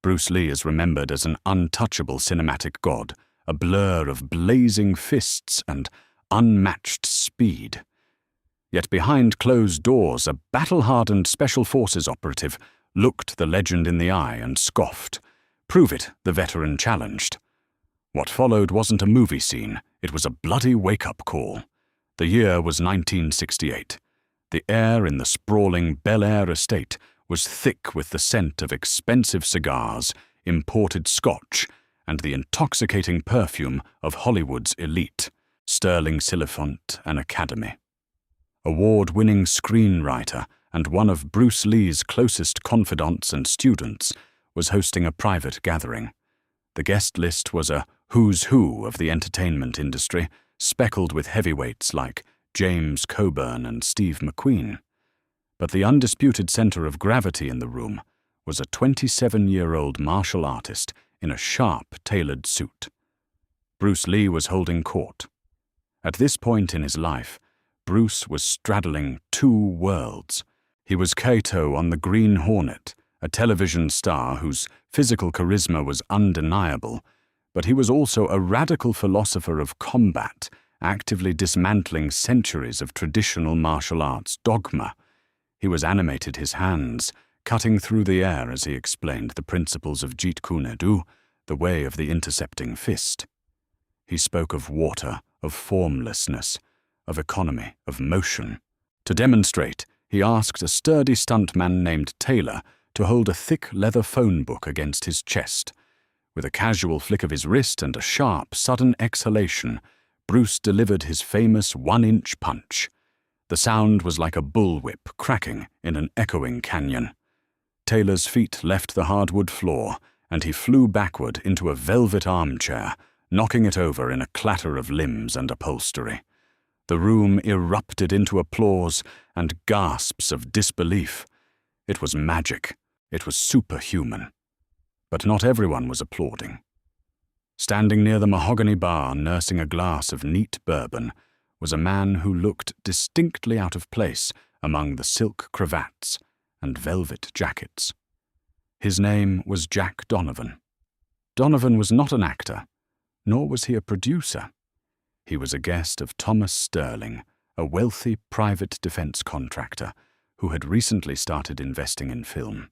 Bruce Lee is remembered as an untouchable cinematic god, a blur of blazing fists and unmatched speed. Yet behind closed doors, a battle-hardened Special Forces operative looked the legend in the eye and scoffed. "Prove it," the veteran challenged. What followed wasn't a movie scene, it was a bloody wake-up call. The year was 1968. The air in the sprawling Bel Air estate was thick with the scent of expensive cigars, imported scotch, and the intoxicating perfume of Hollywood's elite, Sterling Silliphant and Academy. Award-winning screenwriter and one of Bruce Lee's closest confidants and students was hosting a private gathering. The guest list was a who's who of the entertainment industry, speckled with heavyweights like James Coburn and Steve McQueen. But the undisputed center of gravity in the room was a 27-year-old martial artist in a sharp, tailored suit. Bruce Lee was holding court. At this point in his life, Bruce was straddling two worlds. He was Kato on the Green Hornet, a television star whose physical charisma was undeniable, but he was also a radical philosopher of combat, actively dismantling centuries of traditional martial arts dogma. He was animated his hands, cutting through the air as he explained the principles of Jeet Kune, the way of the intercepting fist. He spoke of water, of formlessness, of economy, of motion. To demonstrate, he asked a sturdy stuntman named Taylor to hold a thick leather phone book against his chest. With a casual flick of his wrist and a sharp, sudden exhalation, Bruce delivered his famous one-inch punch. The sound was like a bullwhip cracking in an echoing canyon. Taylor's feet left the hardwood floor, and he flew backward into a velvet armchair, knocking it over in a clatter of limbs and upholstery. The room erupted into applause and gasps of disbelief. It was magic. It was superhuman. But not everyone was applauding. Standing near the mahogany bar, nursing a glass of neat bourbon, was a man who looked distinctly out of place among the silk cravats and velvet jackets. His name was Jack Donovan. Donovan was not an actor, nor was he a producer. He was a guest of Thomas Sterling, a wealthy private defense contractor who had recently started investing in film.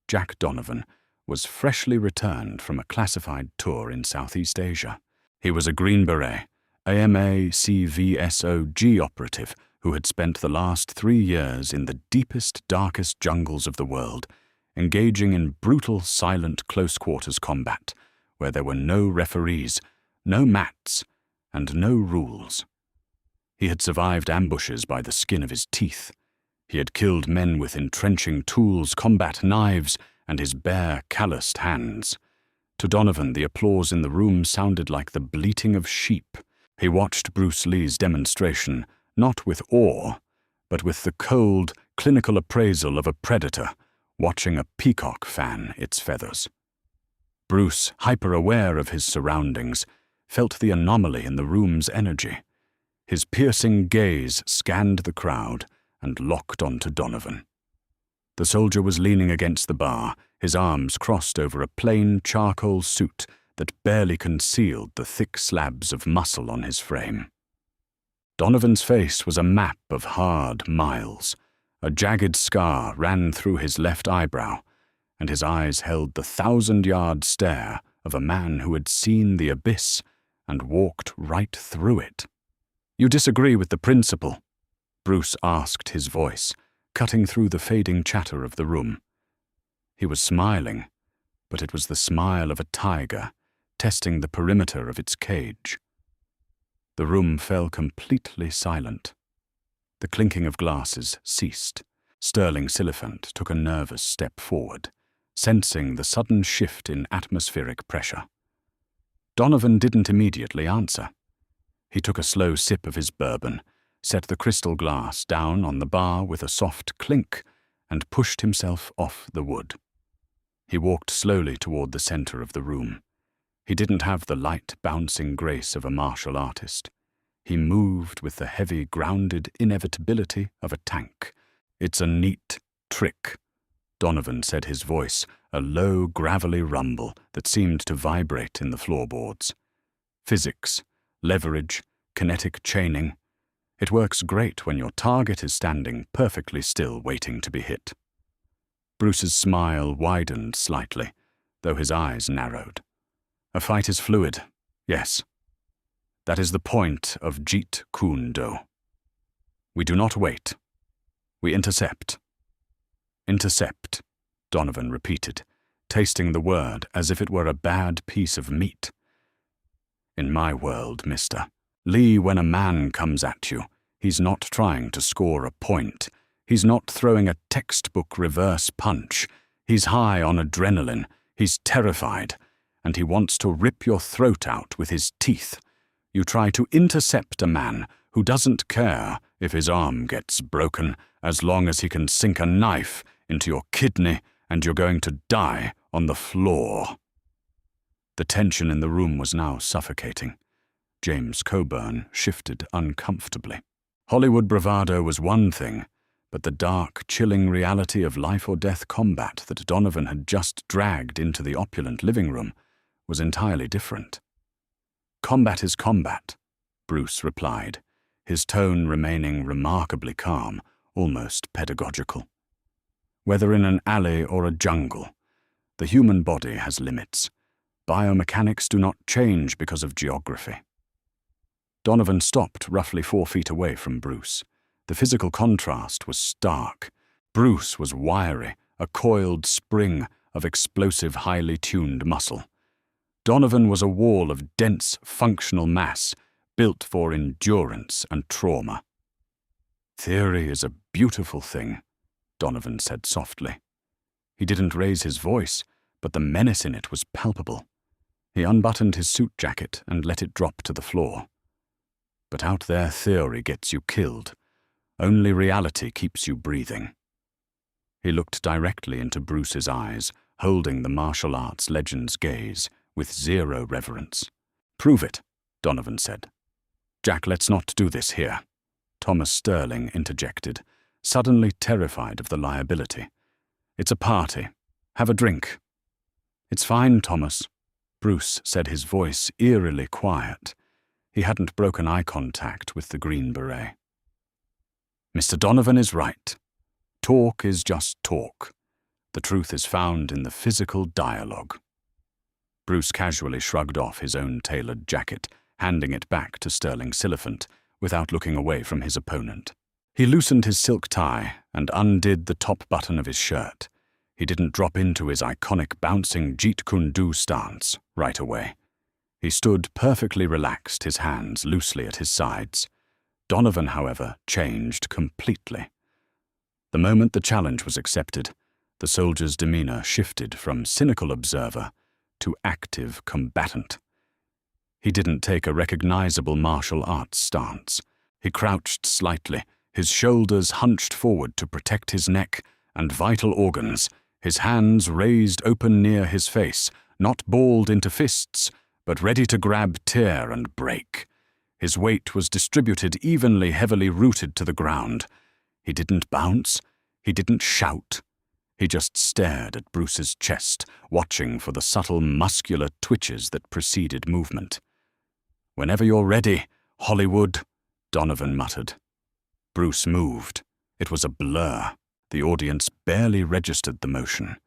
Jack Donovan was freshly returned from a classified tour in Southeast Asia. He was a Green Beret, AMA CVSOG operative who had spent the last 3 years in the deepest, darkest jungles of the world, engaging in brutal, silent close-quarters combat, where there were no referees, no mats, and no rules. He had survived ambushes by the skin of his teeth. He had killed men with entrenching tools, combat knives, and his bare, calloused hands. To Donovan, the applause in the room sounded like the bleating of sheep. He watched Bruce Lee's demonstration, not with awe, but with the cold, clinical appraisal of a predator watching a peacock fan its feathers. Bruce, hyper-aware of his surroundings, felt the anomaly in the room's energy. His piercing gaze scanned the crowd and locked onto Donovan. The soldier was leaning against the bar, his arms crossed over a plain charcoal suit that barely concealed the thick slabs of muscle on his frame. Donovan's face was a map of hard miles. A jagged scar ran through his left eyebrow, and his eyes held the 1,000-yard stare of a man who had seen the abyss and walked right through it. "You disagree with the principle?" Bruce asked, his voice cutting through the fading chatter of the room. He was smiling, but it was the smile of a tiger testing the perimeter of its cage. The room fell completely silent. The clinking of glasses ceased. Sterling Silliphant took a nervous step forward, sensing the sudden shift in atmospheric pressure. Donovan didn't immediately answer. He took a slow sip of his bourbon, set the crystal glass down on the bar with a soft clink, and pushed himself off the wood. He walked slowly toward the center of the room. He didn't have the light, bouncing grace of a martial artist. He moved with the heavy, grounded inevitability of a tank. "It's a neat trick," Donovan said, his voice a low, gravelly rumble that seemed to vibrate in the floorboards. Physics, leverage, kinetic chaining. It works great when your target is standing perfectly still waiting to be hit. Bruce's smile widened slightly, though his eyes narrowed. A fight is fluid, yes. That is the point of Jeet Kune Do. We do not wait. We intercept. Intercept, Donovan repeated, tasting the word as if it were a bad piece of meat. In my world, mister, Lee, when a man comes at you, he's not trying to score a point. He's not throwing a textbook reverse punch. He's high on adrenaline. He's terrified. And he wants to rip your throat out with his teeth. You try to intercept a man who doesn't care if his arm gets broken as long as he can sink a knife into your kidney and you're going to die on the floor. The tension in the room was now suffocating. James Coburn shifted uncomfortably. Hollywood bravado was one thing, but the dark, chilling reality of life-or-death combat that Donovan had just dragged into the opulent living room was entirely different. Combat is combat, Bruce replied, his tone remaining remarkably calm, almost pedagogical. Whether in an alley or a jungle, the human body has limits. Biomechanics do not change because of geography. Donovan stopped roughly 4 feet away from Bruce. The physical contrast was stark. Bruce was wiry, a coiled spring of explosive, highly tuned muscle. Donovan was a wall of dense, functional mass, built for endurance and trauma. Theory is a beautiful thing, Donovan said softly. He didn't raise his voice, but the menace in it was palpable. He unbuttoned his suit jacket and let it drop to the floor. But out there, theory gets you killed. Only reality keeps you breathing. He looked directly into Bruce's eyes, holding the martial arts legend's gaze with zero reverence. Prove it, Donovan said. Jack, let's not do this here, Thomas Sterling interjected, suddenly terrified of the liability. It's a party. Have a drink. It's fine, Thomas, Bruce said, his voice eerily quiet. He hadn't broken eye contact with the Green Beret. Mr. Donovan is right. Talk is just talk. The truth is found in the physical dialogue. Bruce casually shrugged off his own tailored jacket, handing it back to Sterling Silliphant without looking away from his opponent. He loosened his silk tie and undid the top button of his shirt. He didn't drop into his iconic bouncing Jeet Kune Do stance right away. He stood perfectly relaxed, his hands loosely at his sides. Donovan, however, changed completely. The moment the challenge was accepted, the soldier's demeanor shifted from cynical observer to active combatant. He didn't take a recognizable martial arts stance. He crouched slightly, his shoulders hunched forward to protect his neck and vital organs, his hands raised open near his face, not balled into fists, but ready to grab, tear, and break. His weight was distributed evenly, heavily rooted to the ground. He didn't bounce. He didn't shout. He just stared at Bruce's chest, watching for the subtle muscular twitches that preceded movement. "Whenever you're ready, Hollywood," Donovan muttered. Bruce moved. It was a blur. The audience barely registered the motion.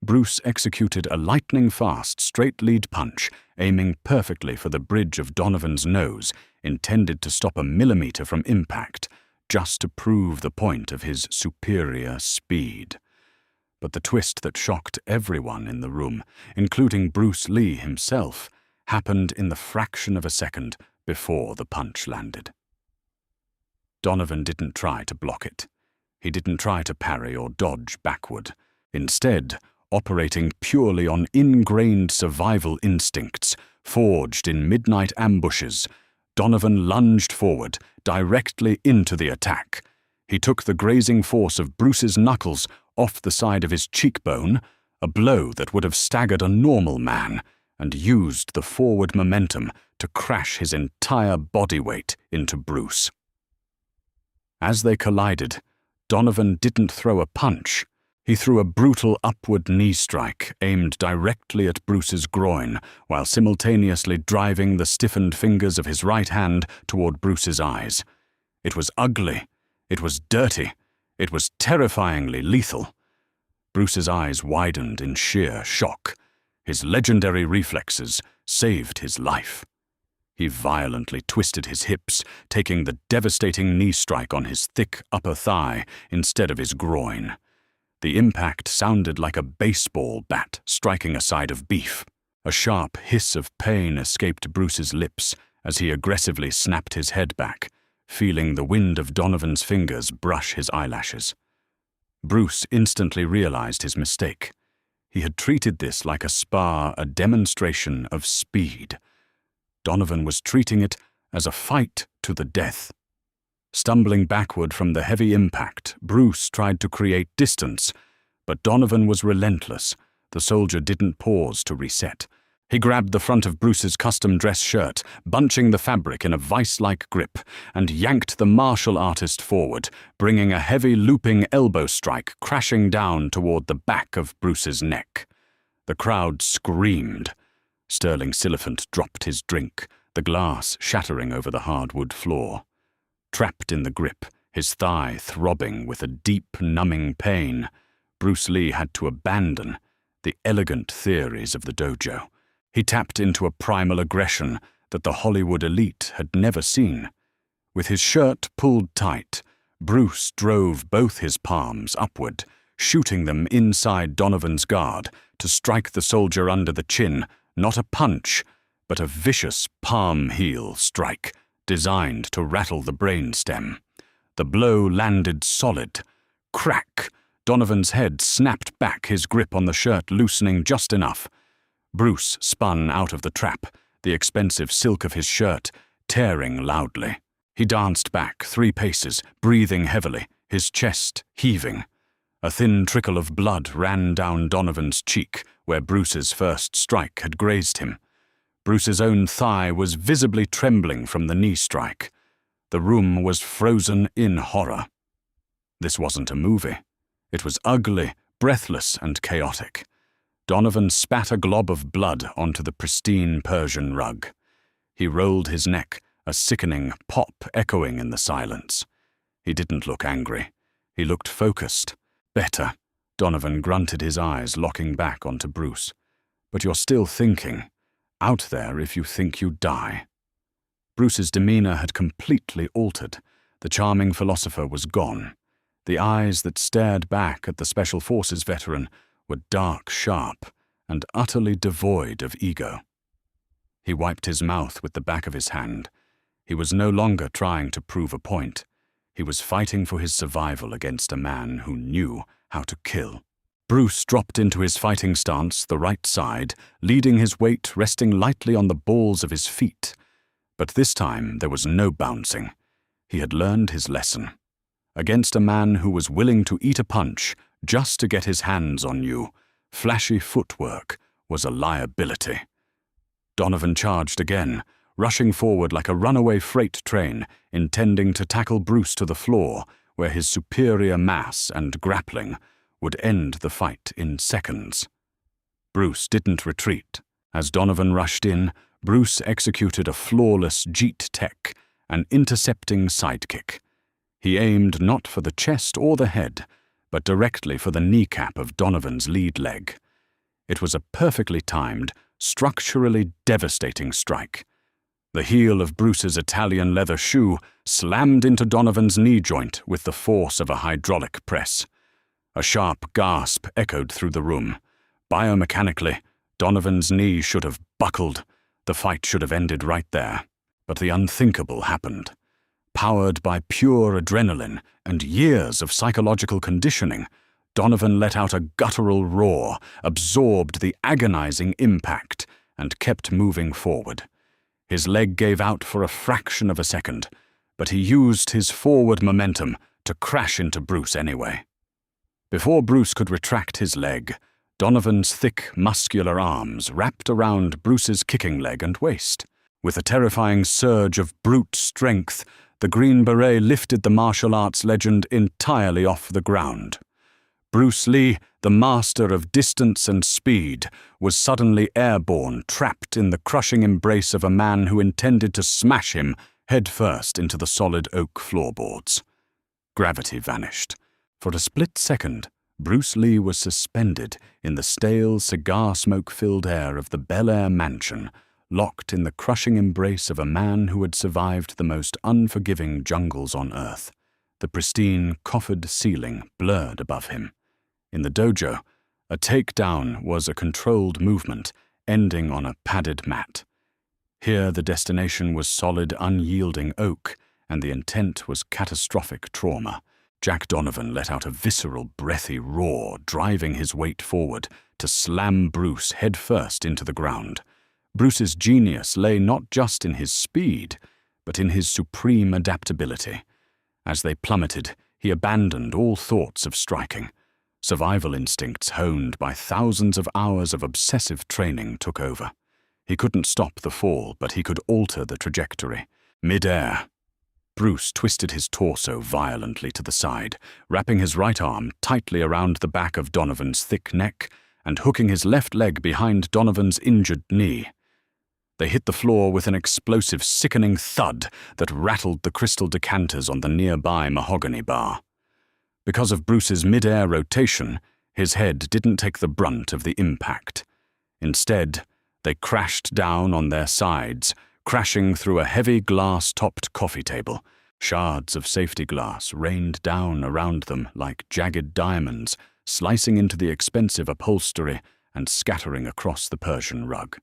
Bruce executed a lightning-fast, straight lead punch, aiming perfectly for the bridge of Donovan's nose, intended to stop a millimeter from impact, just to prove the point of his superior speed. But the twist that shocked everyone in the room, including Bruce Lee himself, happened in the fraction of a second before the punch landed. Donovan didn't try to block it. He didn't try to parry or dodge backward. Instead, operating purely on ingrained survival instincts, forged in midnight ambushes, Donovan lunged forward, directly into the attack. He took the grazing force of Bruce's knuckles off the side of his cheekbone, a blow that would have staggered a normal man, and used the forward momentum to crash his entire body weight into Bruce. As they collided, Donovan didn't throw a punch. He threw a brutal upward knee strike aimed directly at Bruce's groin, while simultaneously driving the stiffened fingers of his right hand toward Bruce's eyes. It was ugly. It was dirty. It was terrifyingly lethal. Bruce's eyes widened in sheer shock. His legendary reflexes saved his life. He violently twisted his hips, taking the devastating knee strike on his thick upper thigh instead of his groin. The impact sounded like a baseball bat striking a side of beef. A sharp hiss of pain escaped Bruce's lips as he aggressively snapped his head back, feeling the wind of Donovan's fingers brush his eyelashes. Bruce instantly realized his mistake. He had treated this like a spar, a demonstration of speed. Donovan was treating it as a fight to the death. Stumbling backward from the heavy impact, Bruce tried to create distance, but Donovan was relentless. The soldier didn't pause to reset. He grabbed the front of Bruce's custom dress shirt, bunching the fabric in a vice-like grip, and yanked the martial artist forward, bringing a heavy looping elbow strike crashing down toward the back of Bruce's neck. The crowd screamed. Sterling Siliphant dropped his drink, the glass shattering over the hardwood floor. Trapped in the grip, his thigh throbbing with a deep, numbing pain, Bruce Lee had to abandon the elegant theories of the dojo. He tapped into a primal aggression that the Hollywood elite had never seen. With his shirt pulled tight, Bruce drove both his palms upward, shooting them inside Donovan's guard to strike the soldier under the chin, not a punch, but a vicious palm-heel strike designed to rattle the brainstem. The blow landed solid. Crack! Donovan's head snapped back, his grip on the shirt loosening just enough. Bruce spun out of the trap, the expensive silk of his shirt tearing loudly. He danced back 3 paces, breathing heavily, his chest heaving. A thin trickle of blood ran down Donovan's cheek, where Bruce's first strike had grazed him. Bruce's own thigh was visibly trembling from the knee strike. The room was frozen in horror. This wasn't a movie. It was ugly, breathless, and chaotic. Donovan spat a glob of blood onto the pristine Persian rug. He rolled his neck, a sickening pop echoing in the silence. He didn't look angry. He looked focused. Better. Donovan grunted, his eyes locking back onto Bruce. But you're still thinking. Out there if you think you die. Bruce's demeanor had completely altered. The charming philosopher was gone. The eyes that stared back at the Special Forces veteran were dark, sharp, and utterly devoid of ego. He wiped his mouth with the back of his hand. He was no longer trying to prove a point. He was fighting for his survival against a man who knew how to kill. Bruce dropped into his fighting stance, the right side, leading his weight resting lightly on the balls of his feet. But this time there was no bouncing. He had learned his lesson. Against a man who was willing to eat a punch just to get his hands on you, flashy footwork was a liability. Donovan charged again, rushing forward like a runaway freight train, intending to tackle Bruce to the floor, where his superior mass and grappling would end the fight in seconds. Bruce didn't retreat. As Donovan rushed in, Bruce executed a flawless Jeet tech, an intercepting sidekick. He aimed not for the chest or the head, but directly for the kneecap of Donovan's lead leg. It was a perfectly timed, structurally devastating strike. The heel of Bruce's Italian leather shoe slammed into Donovan's knee joint with the force of a hydraulic press. A sharp gasp echoed through the room. Biomechanically, Donovan's knee should have buckled. The fight should have ended right there. But the unthinkable happened. Powered by pure adrenaline and years of psychological conditioning, Donovan let out a guttural roar, absorbed the agonizing impact, and kept moving forward. His leg gave out for a fraction of a second, but he used his forward momentum to crash into Bruce anyway. Before Bruce could retract his leg, Donovan's thick, muscular arms wrapped around Bruce's kicking leg and waist. With a terrifying surge of brute strength, the Green Beret lifted the martial arts legend entirely off the ground. Bruce Lee, the master of distance and speed, was suddenly airborne, trapped in the crushing embrace of a man who intended to smash him headfirst into the solid oak floorboards. Gravity vanished. For a split second, Bruce Lee was suspended in the stale, cigar-smoke-filled air of the Bel Air mansion, locked in the crushing embrace of a man who had survived the most unforgiving jungles on Earth. The pristine, coffered ceiling blurred above him. In the dojo, a takedown was a controlled movement, ending on a padded mat. Here the destination was solid, unyielding oak, and the intent was catastrophic trauma. Jack Donovan let out a visceral, breathy roar, driving his weight forward to slam Bruce headfirst into the ground. Bruce's genius lay not just in his speed, but in his supreme adaptability. As they plummeted, he abandoned all thoughts of striking. Survival instincts honed by thousands of hours of obsessive training took over. He couldn't stop the fall, but he could alter the trajectory. Mid-air, Bruce twisted his torso violently to the side, wrapping his right arm tightly around the back of Donovan's thick neck and hooking his left leg behind Donovan's injured knee. They hit the floor with an explosive, sickening thud that rattled the crystal decanters on the nearby mahogany bar. Because of Bruce's mid-air rotation, his head didn't take the brunt of the impact. Instead, they crashed down on their sides, crashing through a heavy glass-topped coffee table. Shards of safety glass rained down around them like jagged diamonds, slicing into the expensive upholstery and scattering across the Persian rug.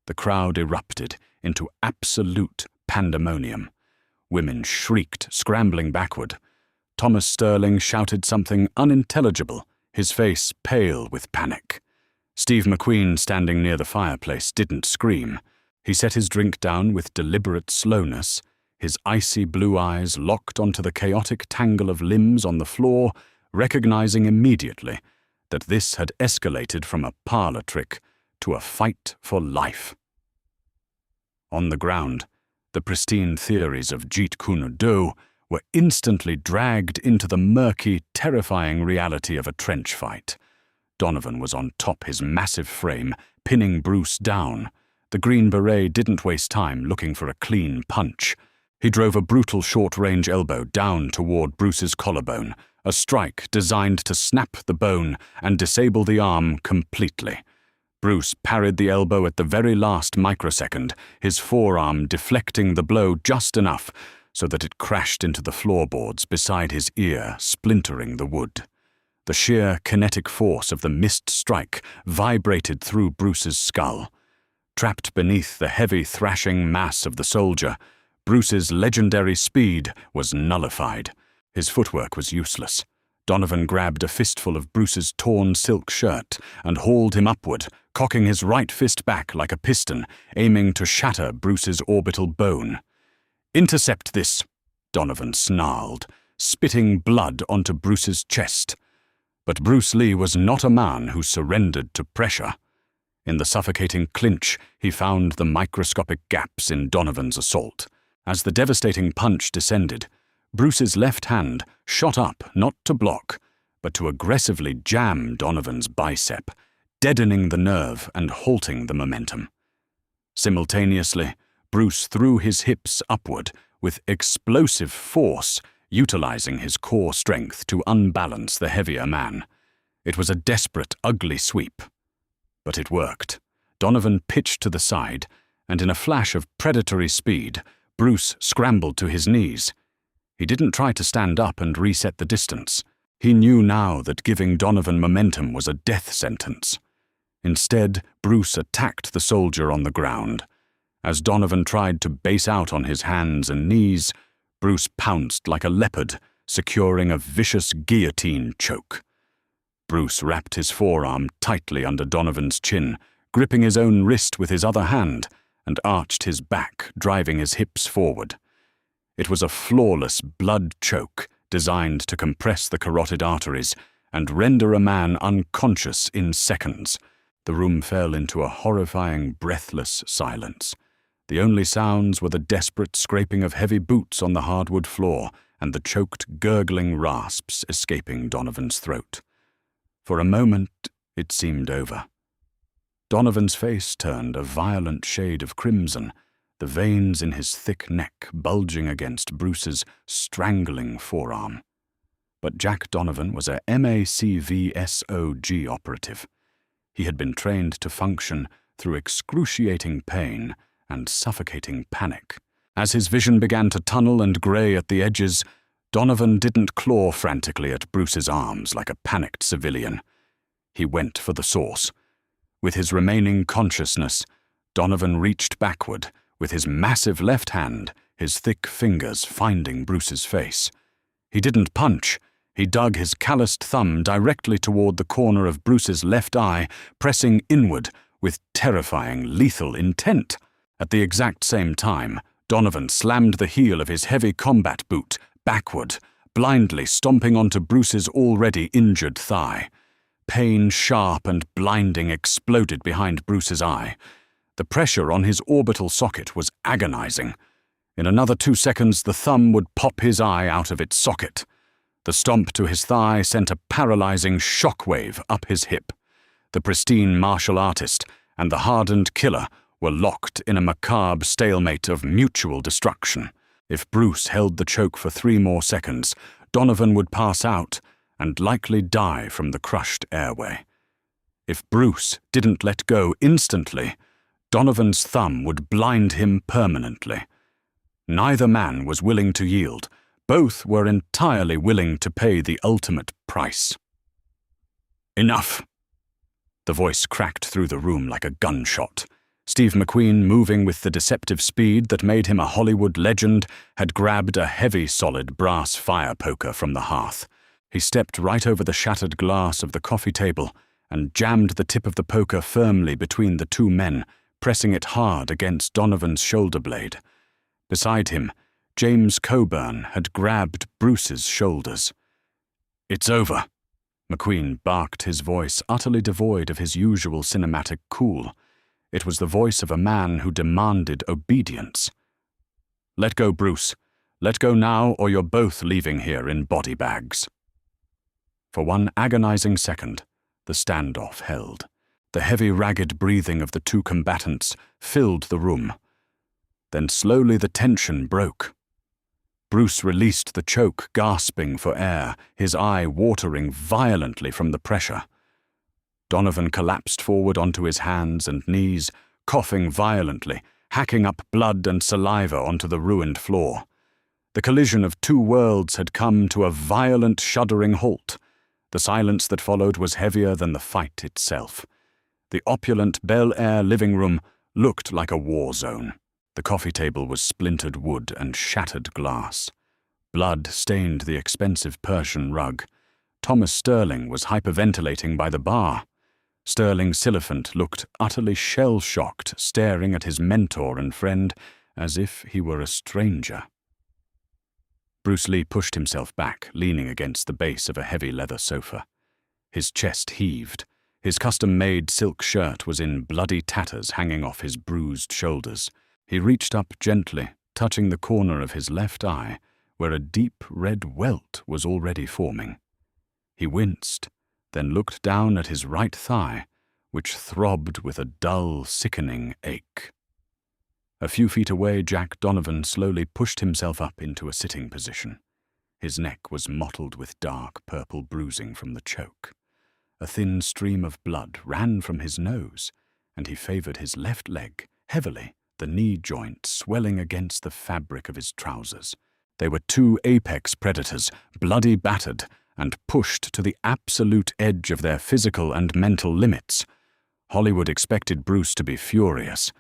The crowd erupted into absolute pandemonium. Women shrieked, scrambling backward. Thomas Sterling shouted something unintelligible, his face pale with panic. Steve McQueen, standing near the fireplace, didn't scream. He set his drink down with deliberate slowness, his icy blue eyes locked onto the chaotic tangle of limbs on the floor, recognizing immediately that this had escalated from a parlor trick to a fight for life. On the ground, the pristine theories of Jeet Kune were instantly dragged into the murky, terrifying reality of a trench fight. Donovan was on top, his massive frame, pinning Bruce down. The Green Beret didn't waste time looking for a clean punch. He drove a brutal short-range elbow down toward Bruce's collarbone, a strike designed to snap the bone and disable the arm completely. Bruce parried the elbow at the very last microsecond, his forearm deflecting the blow just enough so that it crashed into the floorboards beside his ear, splintering the wood. The sheer kinetic force of the missed strike vibrated through Bruce's skull. Trapped beneath the heavy thrashing mass of the soldier, Bruce's legendary speed was nullified. His footwork was useless. Donovan grabbed a fistful of Bruce's torn silk shirt and hauled him upward, cocking his right fist back like a piston, aiming to shatter Bruce's orbital bone. "Intercept this," Donovan snarled, spitting blood onto Bruce's chest. But Bruce Lee was not a man who surrendered to pressure. In the suffocating clinch, he found the microscopic gaps in Donovan's assault. As the devastating punch descended, Bruce's left hand shot up not to block, but to aggressively jam Donovan's bicep, deadening the nerve and halting the momentum. Simultaneously, Bruce threw his hips upward with explosive force, utilizing his core strength to unbalance the heavier man. It was a desperate, ugly sweep. But it worked. Donovan pitched to the side, and in a flash of predatory speed, Bruce scrambled to his knees. He didn't try to stand up and reset the distance. He knew now that giving Donovan momentum was a death sentence. Instead, Bruce attacked the soldier on the ground. As Donovan tried to base out on his hands and knees, Bruce pounced like a leopard, securing a vicious guillotine choke. Bruce wrapped his forearm tightly under Donovan's chin, gripping his own wrist with his other hand, and arched his back, driving his hips forward. It was a flawless blood choke designed to compress the carotid arteries and render a man unconscious in seconds. The room fell into a horrifying, breathless silence. The only sounds were the desperate scraping of heavy boots on the hardwood floor and the choked, gurgling rasps escaping Donovan's throat. For a moment, it seemed over. Donovan's face turned a violent shade of crimson, the veins in his thick neck bulging against Bruce's strangling forearm. But Jack Donovan was a MACVSOG operative. He had been trained to function through excruciating pain and suffocating panic. As his vision began to tunnel and grey at the edges, Donovan didn't claw frantically at Bruce's arms like a panicked civilian. He went for the source. With his remaining consciousness, Donovan reached backward, with his massive left hand, his thick fingers finding Bruce's face. He didn't punch. He dug his calloused thumb directly toward the corner of Bruce's left eye, pressing inward with terrifying, lethal intent. At the exact same time, Donovan slammed the heel of his heavy combat boot backward, blindly stomping onto Bruce's already injured thigh. Pain, sharp and blinding, exploded behind Bruce's eye. The pressure on his orbital socket was agonizing. In another 2 seconds, the thumb would pop his eye out of its socket. The stomp to his thigh sent a paralyzing shockwave up his hip. The pristine martial artist and the hardened killer were locked in a macabre stalemate of mutual destruction. If Bruce held the choke for 3 more seconds, Donovan would pass out and likely die from the crushed airway. If Bruce didn't let go instantly, Donovan's thumb would blind him permanently. Neither man was willing to yield. Both were entirely willing to pay the ultimate price. "Enough!" The voice cracked through the room like a gunshot. Steve McQueen, moving with the deceptive speed that made him a Hollywood legend, had grabbed a heavy, solid brass fire poker from the hearth. He stepped right over the shattered glass of the coffee table and jammed the tip of the poker firmly between the 2 men, pressing it hard against Donovan's shoulder blade. Beside him, James Coburn had grabbed Bruce's shoulders. "It's over," McQueen barked, his voice utterly devoid of his usual cinematic cool. It was the voice of a man who demanded obedience. "Let go, Bruce. Let go now, or you're both leaving here in body bags." For one agonizing second, the standoff held. The heavy, ragged breathing of the 2 combatants filled the room. Then slowly the tension broke. Bruce released the choke, gasping for air, his eye watering violently from the pressure. Donovan collapsed forward onto his hands and knees, coughing violently, hacking up blood and saliva onto the ruined floor. The collision of 2 worlds had come to a violent, shuddering halt. The silence that followed was heavier than the fight itself. The opulent Bel Air living room looked like a war zone. The coffee table was splintered wood and shattered glass. Blood stained the expensive Persian rug. Thomas Sterling was hyperventilating by the bar. Sterling Siliphant looked utterly shell-shocked, staring at his mentor and friend as if he were a stranger. Bruce Lee pushed himself back, leaning against the base of a heavy leather sofa. His chest heaved. His custom-made silk shirt was in bloody tatters hanging off his bruised shoulders. He reached up gently, touching the corner of his left eye, where a deep red welt was already forming. He winced, then looked down at his right thigh, which throbbed with a dull, sickening ache. A few feet away, Jack Donovan slowly pushed himself up into a sitting position. His neck was mottled with dark purple bruising from the choke. A thin stream of blood ran from his nose, and he favored his left leg heavily, the knee joint swelling against the fabric of his trousers. They were 2 apex predators, bloody battered, and pushed to the absolute edge of their physical and mental limits. Hollywood expected Bruce to be furious.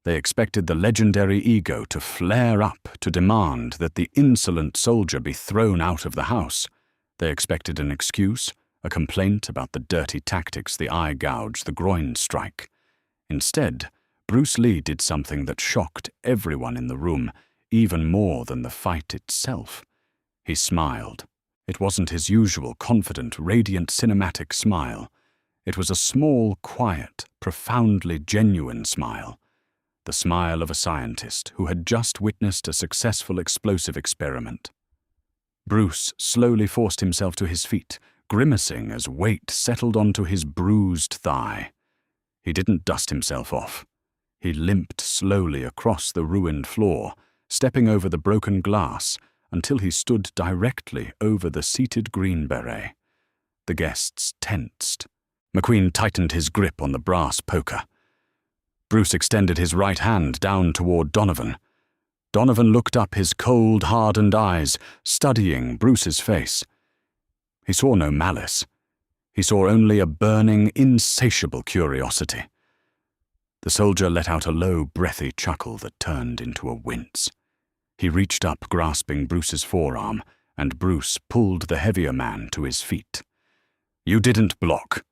They expected the legendary ego to flare up to demand that the insolent soldier be thrown out of the house. They expected an excuse, a complaint about the dirty tactics, the eye gouge, the groin strike. Instead, Bruce Lee did something that shocked everyone in the room, even more than the fight itself. He smiled. It wasn't his usual confident, radiant cinematic smile. It was a small, quiet, profoundly genuine smile. The smile of a scientist who had just witnessed a successful explosive experiment. Bruce slowly forced himself to his feet, grimacing as weight settled onto his bruised thigh. He didn't dust himself off. He limped slowly across the ruined floor, stepping over the broken glass until he stood directly over the seated Green Beret. The guests tensed. McQueen tightened his grip on the brass poker. Bruce extended his right hand down toward Donovan. Donovan looked up, his cold, hardened eyes studying Bruce's face. He saw no malice. He saw only a burning, insatiable curiosity. The soldier let out a low, breathy chuckle that turned into a wince. He reached up, grasping Bruce's forearm, and Bruce pulled the heavier man to his feet. "You didn't block,"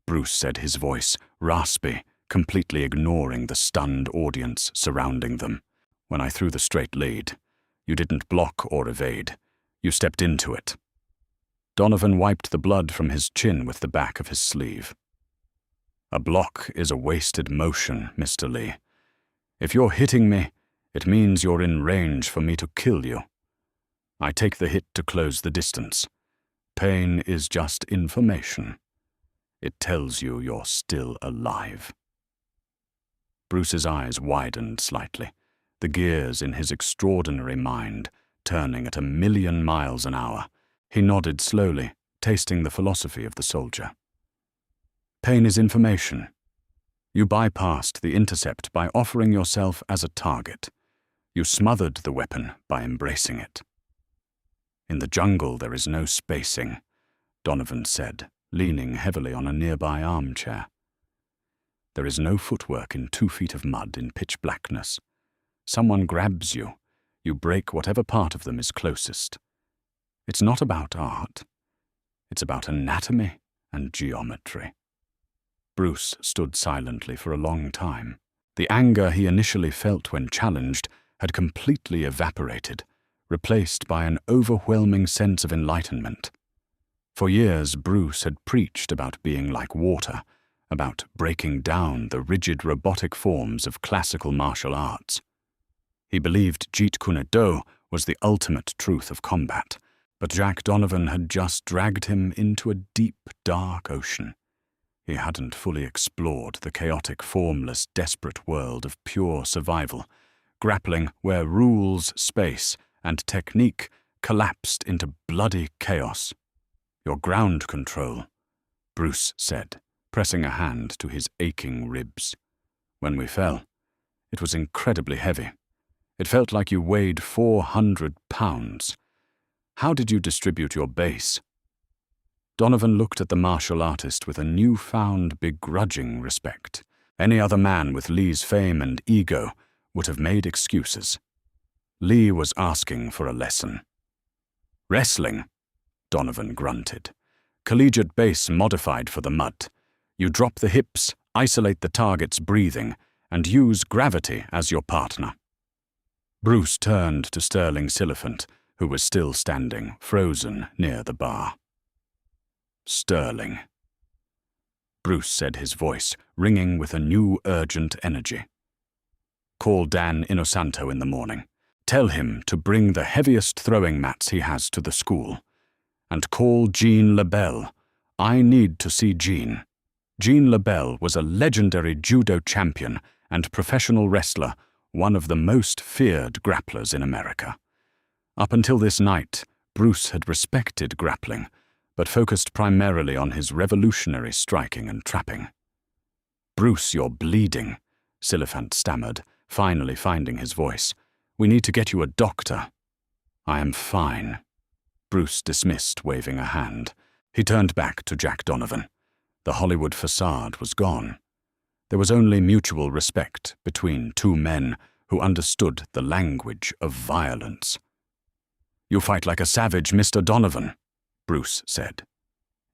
Bruce said, his voice raspy, completely ignoring the stunned audience surrounding them. "When I threw the straight lead, you didn't block or evade. You stepped into it." Donovan wiped the blood from his chin with the back of his sleeve. "A block is a wasted motion, Mr. Lee. If you're hitting me, it means you're in range for me to kill you. I take the hit to close the distance. Pain is just information. It tells you you're still alive." Bruce's eyes widened slightly, the gears in his extraordinary mind turning at 1,000,000 miles an hour. He nodded slowly, tasting the philosophy of the soldier. "Pain is information. You bypassed the intercept by offering yourself as a target. You smothered the weapon by embracing it." "In the jungle there is no spacing," Donovan said, leaning heavily on a nearby armchair. "There is no footwork in 2 feet of mud in pitch blackness. Someone grabs you, you break whatever part of them is closest. It's not about art. It's about anatomy and geometry." Bruce stood silently for a long time. The anger he initially felt when challenged had completely evaporated, replaced by an overwhelming sense of enlightenment. For years, Bruce had preached about being like water, about breaking down the rigid robotic forms of classical martial arts. He believed Jeet Kune was the ultimate truth of combat, but Jack Donovan had just dragged him into a deep, dark ocean. He hadn't fully explored the chaotic, formless, desperate world of pure survival, grappling where rules, space, and technique collapsed into bloody chaos. "Your ground control," Bruce said, pressing a hand to his aching ribs. "When we fell, it was incredibly heavy. It felt like you weighed 400 pounds. How did you distribute your base?" Donovan looked at the martial artist with a newfound, begrudging respect. Any other man with Lee's fame and ego would have made excuses. Lee was asking for a lesson. "Wrestling," Donovan grunted. "Collegiate base modified for the mud. You drop the hips, isolate the target's breathing, and use gravity as your partner." Bruce turned to Sterling Silliphant, who was still standing, frozen, near the bar. "Sterling," Bruce said, his voice ringing with a new urgent energy. "Call Dan Inosanto in the morning. Tell him to bring the heaviest throwing mats he has to the school. And call Jean LaBelle. I need to see Jean. Jean LaBelle was a legendary judo champion and professional wrestler, one of the most feared grapplers in America. Up until this night, Bruce had respected grappling, but focused primarily on his revolutionary striking and trapping. "Bruce, you're bleeding," Silliphant stammered, finally finding his voice. "We need to get you a doctor." "I am fine," Bruce dismissed, waving a hand. He turned back to Jack Donovan. The Hollywood facade was gone. There was only mutual respect between two men who understood the language of violence. "You fight like a savage, Mr. Donovan," Bruce said.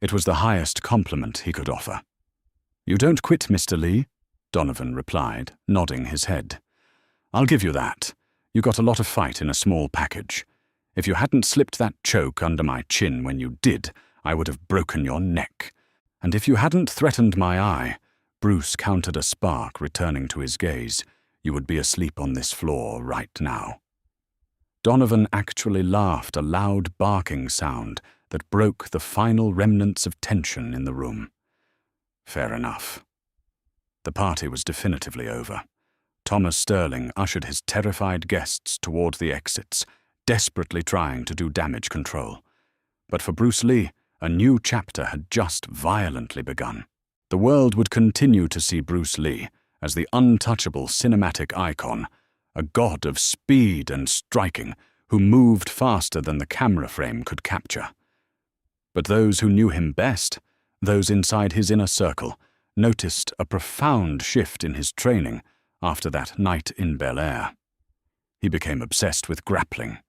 It was the highest compliment he could offer. "You don't quit, Mr. Lee," Donovan replied, nodding his head. "I'll give you that. You got a lot of fight in a small package. If you hadn't slipped that choke under my chin when you did, I would have broken your neck. And if you hadn't threatened my eye," Bruce countered, a spark returning to his gaze, "you would be asleep on this floor right now." Donovan actually laughed, a loud barking sound that broke the final remnants of tension in the room. Fair enough. The party was definitively over. Thomas Sterling ushered his terrified guests toward the exits, desperately trying to do damage control. But for Bruce Lee, a new chapter had just violently begun. The world would continue to see Bruce Lee as the untouchable cinematic icon, a god of speed and striking who moved faster than the camera frame could capture. But those who knew him best, those inside his inner circle, noticed a profound shift in his training after that night in Bel Air. He became obsessed with grappling.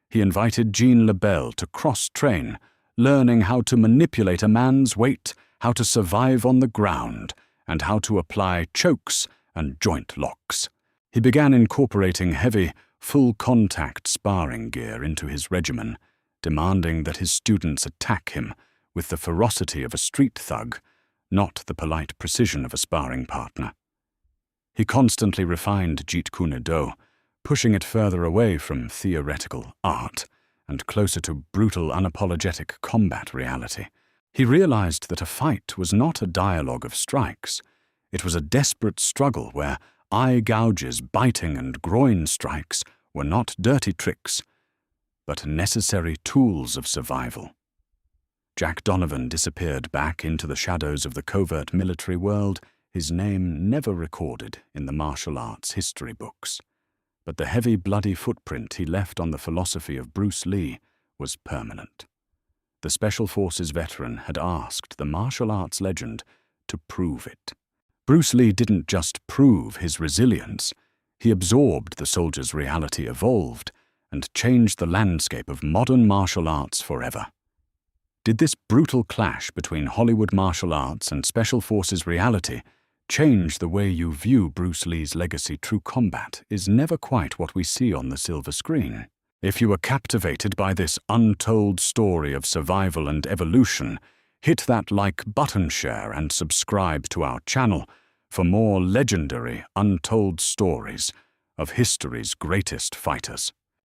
He invited Jean LaBelle to cross-train, learning how to manipulate a man's weight, how to survive on the ground, and how to apply chokes and joint locks. He began incorporating heavy, full-contact sparring gear into his regimen, demanding that his students attack him with the ferocity of a street thug, not the polite precision of a sparring partner. He constantly refined Jeet Kune Do, pushing it further away from theoretical art and closer to brutal, unapologetic combat reality. He realized that a fight was not a dialogue of strikes. It was a desperate struggle where eye gouges, biting, and groin strikes were not dirty tricks, but necessary tools of survival. Jack Donovan disappeared back into the shadows of the covert military world, his name never recorded in the martial arts history books. But the heavy, bloody footprint he left on the philosophy of Bruce Lee was permanent. The Special Forces veteran had asked the martial arts legend to prove it. Bruce Lee didn't just prove his resilience, he absorbed the soldier's reality evolved and changed the landscape of modern martial arts forever. Did this brutal clash between Hollywood martial arts and Special Forces reality change the way you view Bruce Lee's legacy? True combat is never quite what we see on the silver screen. If you were captivated by this untold story of survival and evolution, hit that like button, share, and subscribe to our channel for more legendary, untold stories of history's greatest fighters.